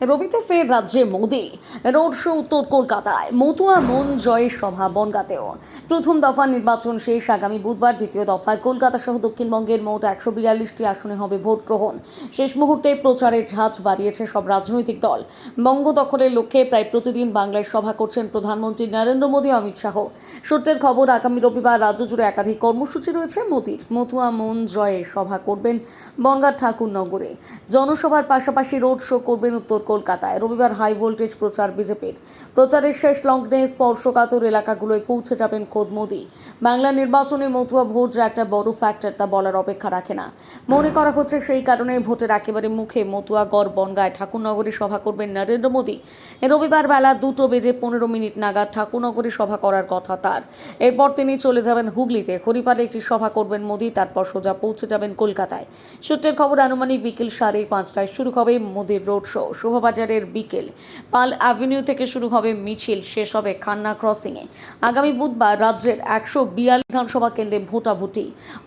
রবিতে ফের রাজ্যে Modi road show উত্তর কলকাতায় মতুয়া মন জয়ের সভা বনগাঁতেও। প্রথম দফা নির্বাচন শেষ আগামী বুধবার, দ্বিতীয় দফায় কলকাতা সহ দক্ষিণবঙ্গের মোট 142টি আসনে হবে ভোট গ্রহণ। শেষ মুহূর্তে প্রচারের ঝাঁজ বাড়িয়েছে সব রাজনৈতিক দল। বঙ্গ দখলের লক্ষ্যে প্রায় প্রতিদিন বাংলায় সভা করছেন প্রধানমন্ত্রী নরেন্দ্র মোদী, অমিত শাহ। সূত্রের খবর, আগামী রবিবার রাজ্য জুড়ে একাধিক কর্মসূচি রয়েছে মোদীর। মতুয়া মন জয়ের সভা করবেন বনগাঁ ঠাকুরনগরে, জনসভার পাশাপাশি রোড শো করবেন উত্তর কলকাতায়। রবিবার হাই ভোল্টেজ প্রচার বিজেপির। প্রচারের শেষ লগ্নে স্পর্শকাতর এলাকাগুলোয় পৌঁছে যাবেন খোদ মোদী। বাংলা নির্বাচনে মতুয়া ভোট যে একটা বড় ফ্যাক্টর তা বলার অপেক্ষা রাখে না। মনে করা হচ্ছে সেই কারণে ভোটের একেবারে মুখে মতুয়াগড় বনগাঁয় ঠাকুরনগরে সভা করবেন নরেন্দ্র মোদী। রবিবার বেলা 2:15 নাগাদ ঠাকুরনগরে সভা করার কথা তার। এরপর তিনি চলে যাবেন হুগলিতে, হরিপালে একটি সভা করবেন মোদী, তারপর সোজা পৌঁছে যাবেন কলকাতায়। সূত্রের খবর, আনুমানিক বিকেল 5:30টায় শুরু হবে মোদীর রোড শো। শোভাবাজারের বিকেল পাল অ্যাভিনিউ থেকে শুরু হবে মিছিল, শেষ হবে খান্না ক্রসিংয়ে। আগামী বুধবার রাজ্যের 142 বিধানসভা কেন্দ্রে ভোটাভুটি।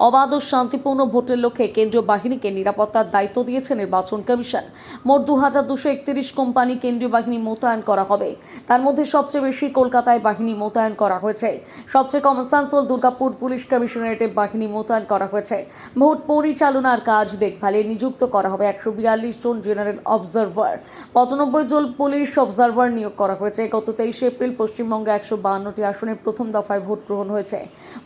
অবাধ ও শান্তিপূর্ণ ভোটের লক্ষ্যে কেন্দ্রীয় বাহিনীকে নিরাপত্তার দায়িত্ব দিয়েছে নির্বাচন কমিশন। মোট 2231 কোম্পানি কেন্দ্রীয় বাহিনী মোতায়েন করা হবে। তার মধ্যে সবচেয়ে বেশি কলকাতায় বাহিনী মোতায়েন করা হয়েছে। সবচেয়ে কম আসানসোল, দুর্গাপুর পুলিশ কমিশনারেটে বাহিনী মোতায়েন করা হয়েছে। ভোট পরিচালনার কাজ দেখভালে নিযুক্ত করা হবে 142 জন জেনারেল অবজারভার। 95 জন পুলিশ অবজারভার নিয়োগ করা হয়েছে। গত 23 এপ্রিল পশ্চিমবঙ্গে 152টি আসনে প্রথম দফায় ভোট গ্রহণ হয়েছে।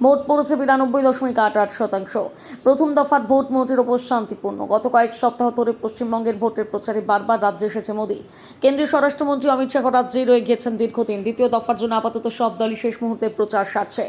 ভোট পড়েছে 92.88%। প্রথম দফার ভোট মোটের ওপর শান্তিপূর্ণ। গত কয়েক সপ্তাহ ধরে পশ্চিমবঙ্গের ভোটের প্রচারে বারবার রাজ্যে এসেছে মোদী। কেন্দ্রীয় স্বরাষ্ট্রমন্ত্রী অমিত শাহ রাজ্যেই রয়ে গিয়েছেন দীর্ঘদিন। দ্বিতীয় দফার জন্য আপাতত সব দলই শেষ মুহূর্তে প্রচার সারছে।